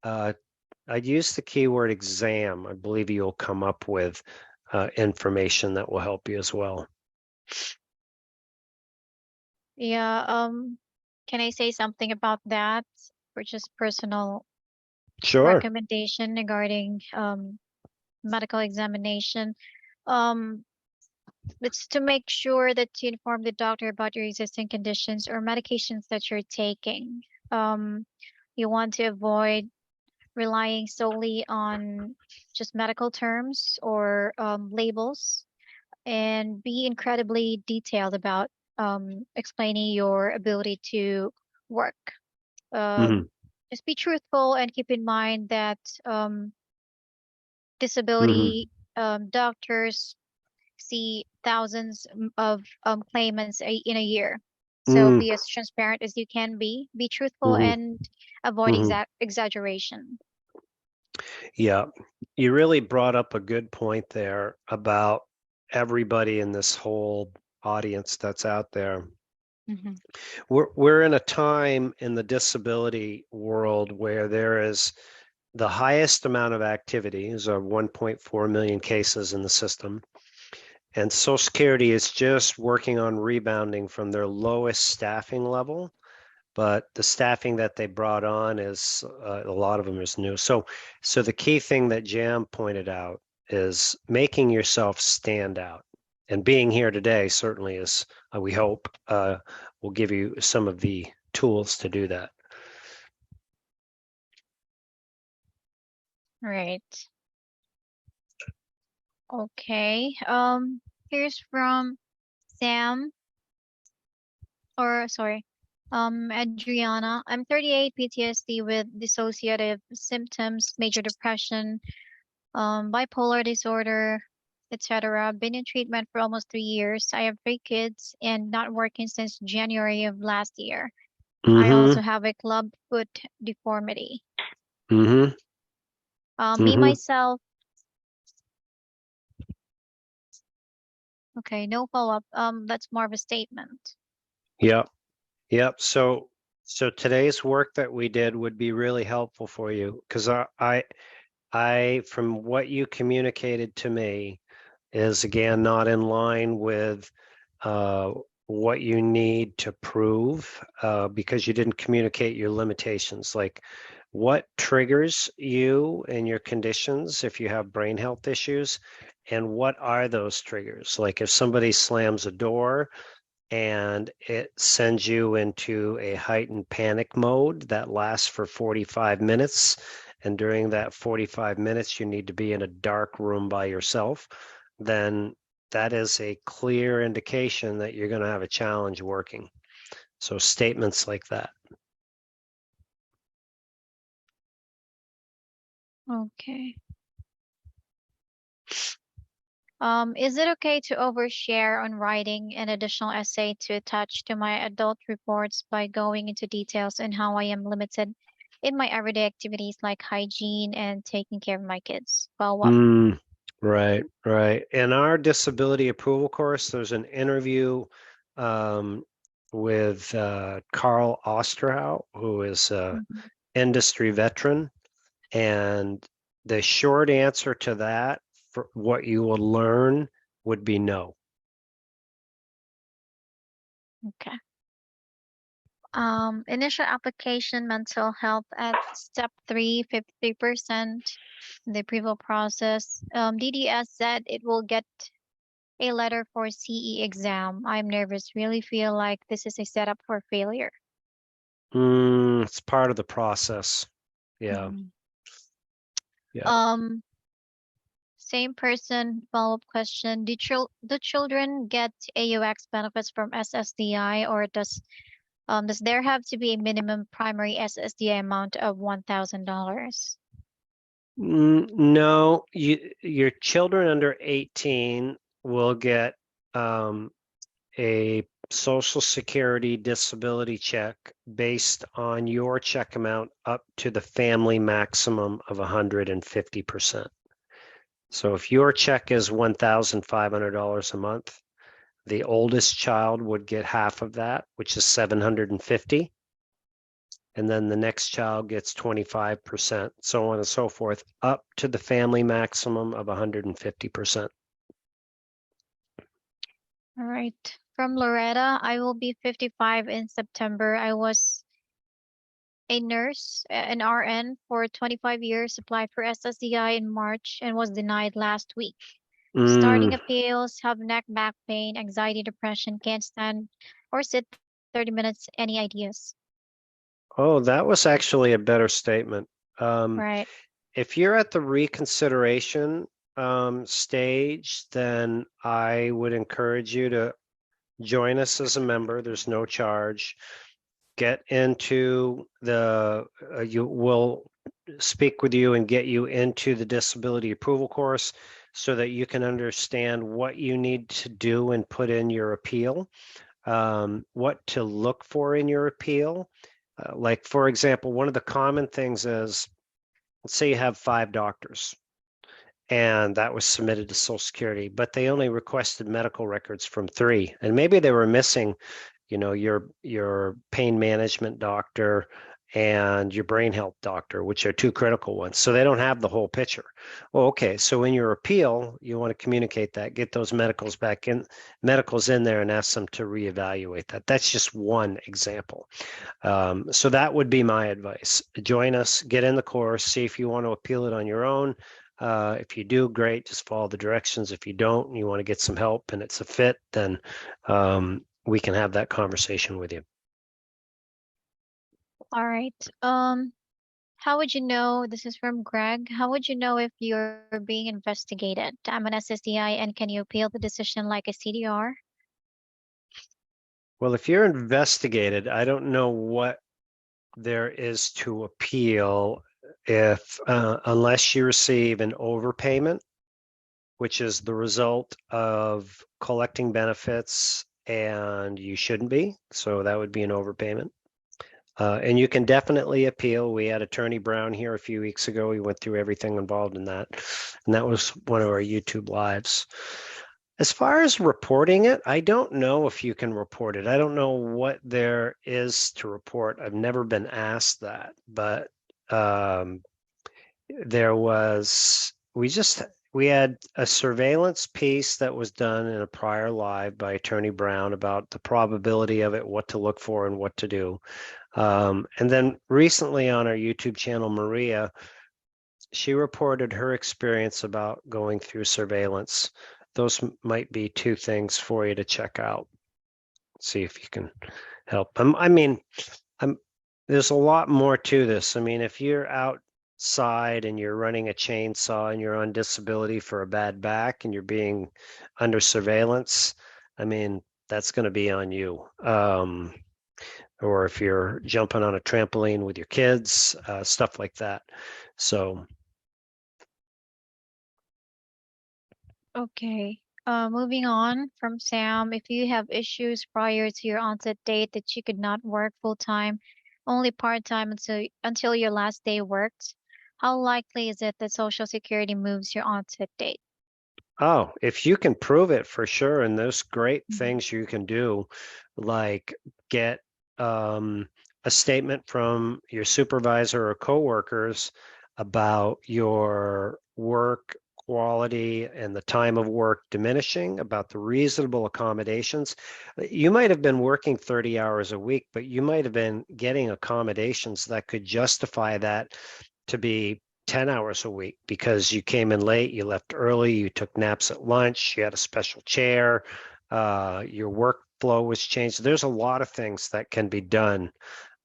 I'd use the keyword exam. I believe you'll come up with information that will help you as well. Yeah, can I say something about that, or just personal recommendation regarding medical examination? It's to make sure that you inform the doctor about your existing conditions or medications that you're taking. You want to avoid relying solely on just medical terms or labels, and be incredibly detailed about explaining your ability to work. Just be truthful and keep in mind that disability doctors see thousands of claimants in a year. So be as transparent as you can be truthful, and avoid exaggeration. Yeah, you really brought up a good point there about everybody in this whole audience that's out there. Mhm. We're in a time in the disability world where there is the highest amount of activity, is 1.4 million cases in the system. And Social Security is just working on rebounding from their lowest staffing level, but the staffing that they brought on is a lot of them is new. So the key thing that Jam pointed out is making yourself stand out. And being here today certainly is, we hope, will give you some of the tools to do that. Right. Okay. Here's from Sam, or sorry, Adriana. I'm 38, PTSD with dissociative symptoms, major depression, bipolar disorder, etc. Been in treatment for almost 3 years. I have 3 kids and not working since January of last year. I Mm-hmm. also have a club foot deformity. Mm-hmm. Me Mm-hmm. myself. Okay, no follow-up. That's more of a statement. Yep. Yep. So today's work that we did would be really helpful for you because from what you communicated to me, is again not in line with uh, what you need to prove because you didn't communicate your limitations. Like what triggers you and your conditions if you have brain health issues, and what are those triggers? Like if somebody slams a door and it sends you into a heightened panic mode that lasts for 45 minutes. And during that 45 minutes, you need to be in a dark room by yourself, then that is a clear indication that you're going to have a challenge working. So statements like that. Okay. Is it okay to overshare on writing an additional essay to attach to my adult reports by going into details on how I am limited in my everyday activities like hygiene and taking care of my kids? Follow up. Right, right. In our disability approval course, there's an interview um, with Carl Osterhout, who is an Mhm. industry veteran. And the short answer to that, for what you will learn, would be no. Okay. Initial application mental health at step 3, 53%. The approval process. DDS said it will get a letter for CE exam. I'm nervous. Really feel like this is a setup for failure. It's part of the process. Yeah, Mhm. yeah. Um, Same person, follow-up question. Do children get AUX benefits from SSDI, or does there have to be a minimum primary SSDI amount of $1,000? No, your children under 18 will get a Social Security disability check based on your check amount up to the family maximum of 150%. So if your check is $1,500 a month, the oldest child would get half of that, which is 750. And then the next child gets 25%, so on and so forth, up to the family maximum of 150%. All right. From Loretta, I will be 55 in September. I was a nurse, an RN for 25 years, applied for SSDI in March and was denied last week. Starting Mm. appeals, have neck, back pain, anxiety, depression, can't stand or sit 30 minutes. Any ideas? Oh, that was actually a better statement. Um, Right. if you're at the reconsideration stage, then I would encourage you to join us as a member. There's no charge. Get into you will speak with you and get you into the disability approval course so that you can understand what you need to do and put in your appeal, what to look for in your appeal. Like, for example, one of the common things is let's say you have 5 doctors, and that was submitted to Social Security, but they only requested medical records from 3, and maybe they were missing, your pain management doctor and your brain health doctor, which are 2 critical ones. So they don't have the whole picture. Well, okay. So in your appeal, you want to communicate that, get those medicals in there and ask them to reevaluate that. That's just one example. So that would be my advice. Join us, get in the course, see if you want to appeal it on your own. If you do, great, just follow the directions. If you don't, and you want to get some help and it's a fit, then we can have that conversation with you. All right. How would you know, this is from Greg, how would you know if you're being investigated? I'm an SSDI, and can you appeal the decision like a CDR? Well, if you're investigated, I don't know what there is to appeal if unless you receive an overpayment, which is the result of collecting benefits and you shouldn't be. So that would be an overpayment. And you can definitely appeal. We had Attorney Brown here a few weeks ago. We went through everything involved in that. And that was one of our YouTube lives. As far as reporting it, I don't know if you can report it. I don't know what there is to report. I've never been asked that, but we had a surveillance piece that was done in a prior live by Attorney Brown about the probability of it, what to look for and what to do. And then recently on our YouTube channel, Maria, she reported her experience about going through surveillance. Those might be 2 things for you to check out. See if you can help. There's a lot more to this. I mean, if you're outside and you're running a chainsaw and you're on disability for a bad back and you're being under surveillance, I mean, that's going to be on you. Or if you're jumping on a trampoline with your kids, stuff like that. So. Okay. Moving on from Sam, if you have issues prior to your onset date that you could not work full time, only part time until your last day worked, how likely is it that Social Security moves your onset date? Oh, if you can prove it for sure, and there's great Mhm. things you can do, like get a statement from your supervisor or coworkers about your work quality and the time of work diminishing, about the reasonable accommodations. You might have been working 30 hours a week, but you might have been getting accommodations that could justify that to be 10 hours a week because you came in late, you left early, you took naps at lunch, you had a special chair, your workflow was changed. There's a lot of things that can be done.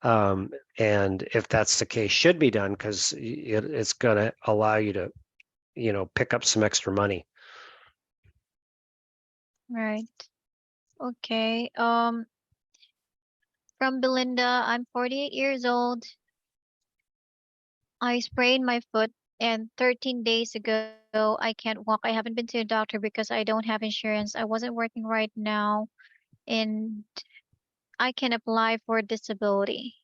And if that's the case, should be done because it's going to allow you to, pick up some extra money. Right. Okay. From Belinda, I'm 48 years old. I sprained my foot, and 13 days ago, I can't walk. I haven't been to a doctor because I don't have insurance. I wasn't working right now, and I can apply for disability.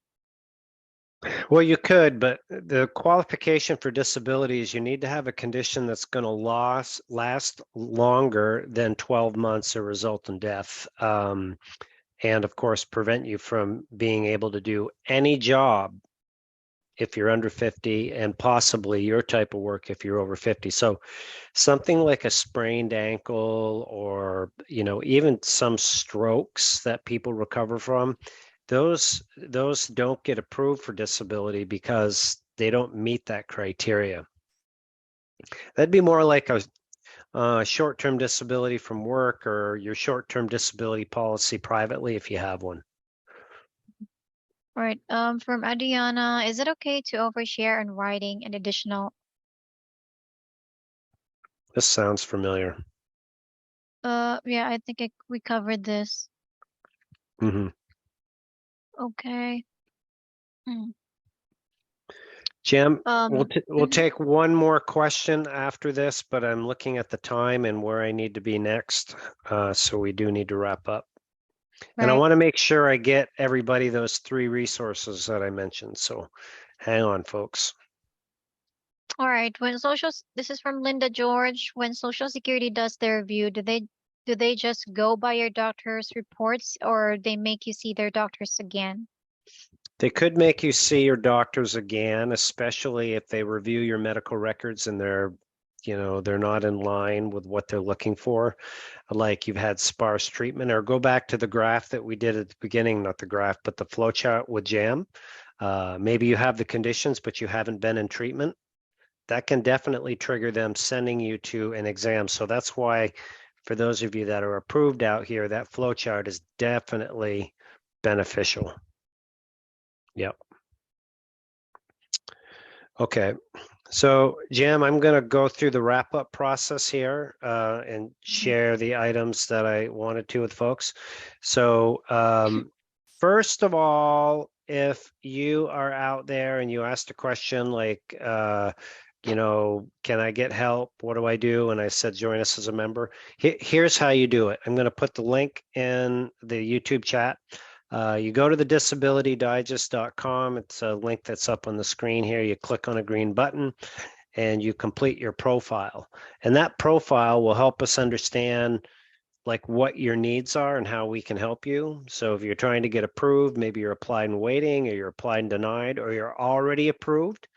Well, you could, but the qualification for disability is you need to have a condition that's going to last longer than 12 months or result in death. And of course, prevent you from being able to do any job if you're under 50 and possibly your type of work if you're over 50. So something like a sprained ankle or, even some strokes that people recover from, those don't get approved for disability because they don't meet that criteria. That'd be more like a short-term disability from work or your short-term disability policy privately if you have one. Right. From Adriana, is it okay to overshare in writing an additional? This sounds familiar. Yeah, I think we covered this. Mm-hmm. Okay. Mm. Jim, we'll Mhm. take one more question after this, but I'm looking at the time and where I need to be next. So we do need to wrap up. And I Right. want to make sure I get everybody those 3 resources that I mentioned. So hang on, folks. All right. This is from Linda George. When Social Security does their review, do they just go by your doctor's reports, or they make you see their doctors again? They could make you see your doctors again, especially if they review your medical records and they're not in line with what they're looking for, like you've had sparse treatment. Or go back to the graph that we did at the beginning, not the graph, but the flow chart with JAM. Maybe you have the conditions, but you haven't been in treatment. That can definitely trigger them sending you to an exam. So that's why, for those of you that are approved out here, that flow chart is definitely beneficial. Yep. Okay. So, Jam, I'm going to go through the wrap-up process here and share the items that I wanted to with folks. So, first of all, if you are out there and you asked a question like, can I get help? What do I do? And I said, join us as a member. Here's how you do it. I'm going to put the link in the YouTube chat. You go to the disabilitydigest.com. It's a link that's up on the screen here. You click on a green button and you complete your profile. And that profile will help us understand like what your needs are and how we can help you. So if you're trying to get approved, maybe you're applied and waiting, or you're applied and denied, or you're already approved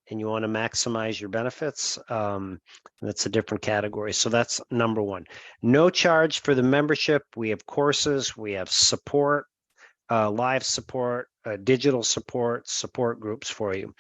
and you want to maximize your benefits, that's a different category. So that's number one. No charge for the membership. We have courses, we have support, live support, digital support groups for you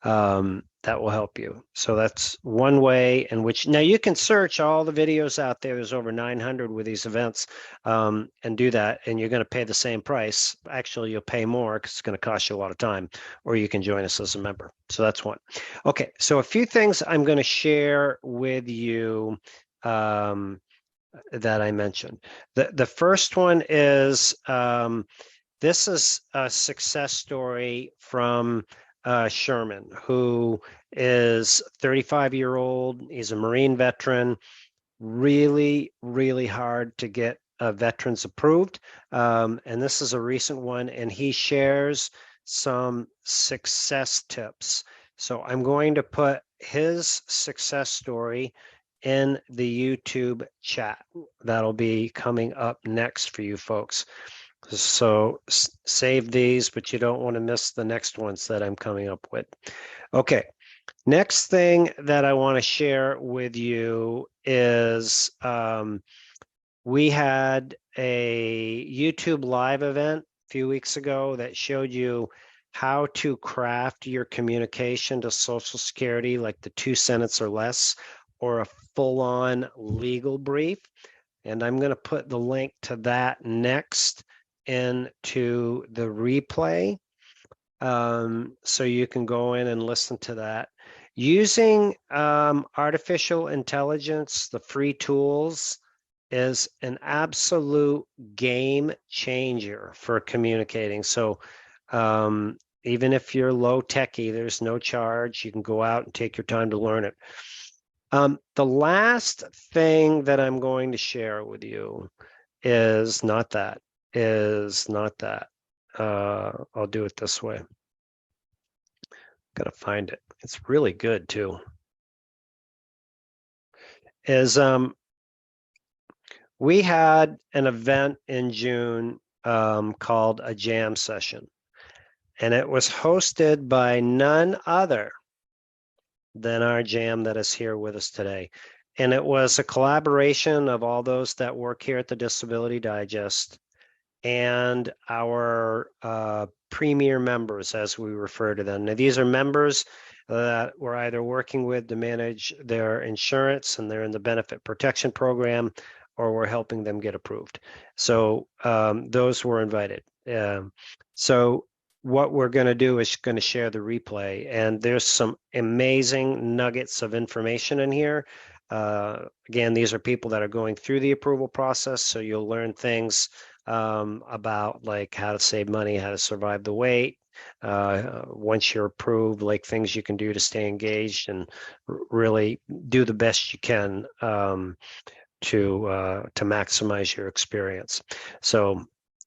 that will help you. So that's one way in which, now you can search all the videos out there. There's over 900 with these events, and do that, and you're going to pay the same price. Actually, you'll pay more because it's going to cost you a lot of time, or you can join us as a member. So that's one. Okay, so a few things I'm going to share with you that I mentioned. The first one is, this is a success story from Sherman, who is 35-year-old. He's a Marine veteran. Really, really hard to get veterans approved. And this is a recent one, and he shares some success tips. So I'm going to put his success story in the YouTube chat. That'll be coming up next for you folks. So save these, but you don't want to miss the next ones that I'm coming up with. Okay, next thing that I want to share with you is we had a YouTube live event a few weeks ago that showed you how to craft your communication to Social Security, like the 2-sentence or less, or a full-on legal brief. And I'm going to put the link to that next into the replay, so you can go in and listen to that. Using artificial intelligence, the free tools, is an absolute game changer for communicating. So even if you're low techie, there's no charge. You can go out and take your time to learn it. The last thing that I'm going to share with you is not that. I'll do it this way. Gotta find it. It's really good too. We had an event in June called a jam session, and it was hosted by none other than our jam that is here with us today. And it was a collaboration of all those that work here at the Disability Digest and our premier members, as we refer to them. Now, these are members that we're either working with to manage their insurance and they're in the benefit protection program, or we're helping them get approved. So those were invited. So what we're going to do is going to share the replay, and there's some amazing nuggets of information in here. Again, these are people that are going through the approval process, so you'll learn things about like how to save money, how to survive the wait. Once you're approved, like things you can do to stay engaged and really do the best you can to maximize your experience. So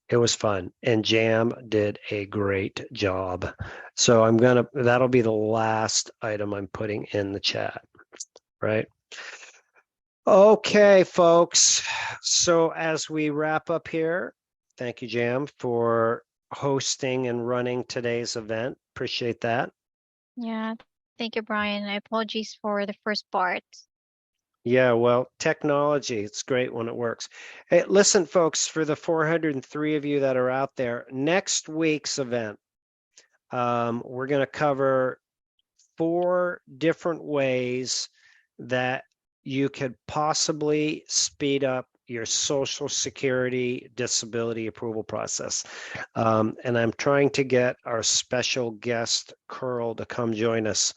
It was fun, and Jam did a great job. So that'll be the last item I'm putting in the chat, right? Okay, folks. So as we wrap up here, thank you, Jam, for hosting and running today's event. Appreciate that. Yeah. Thank you, Brian. I apologize for the first part. Yeah, well, technology, it's great when it works. Hey, listen, folks, for the 403 of you that are out there, next week's event, we're going to cover 4 different ways that you could possibly speed up your Social Security disability approval process. And I'm trying to get our special guest, Curl, to come join us,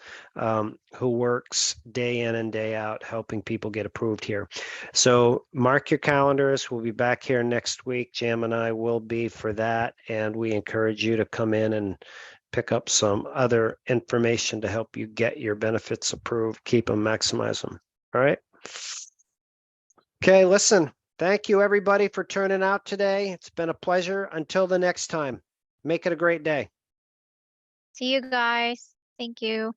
who works day in and day out helping people get approved here. So mark your calendars. We'll be back here next week. Jam and I will be for that. And we encourage you to come in and pick up some other information to help you get your benefits approved, keep them, maximize them. All right. Okay, listen, thank you everybody for turning out today. It's been a pleasure. Until the next time, make it a great day. See you guys. Thank you.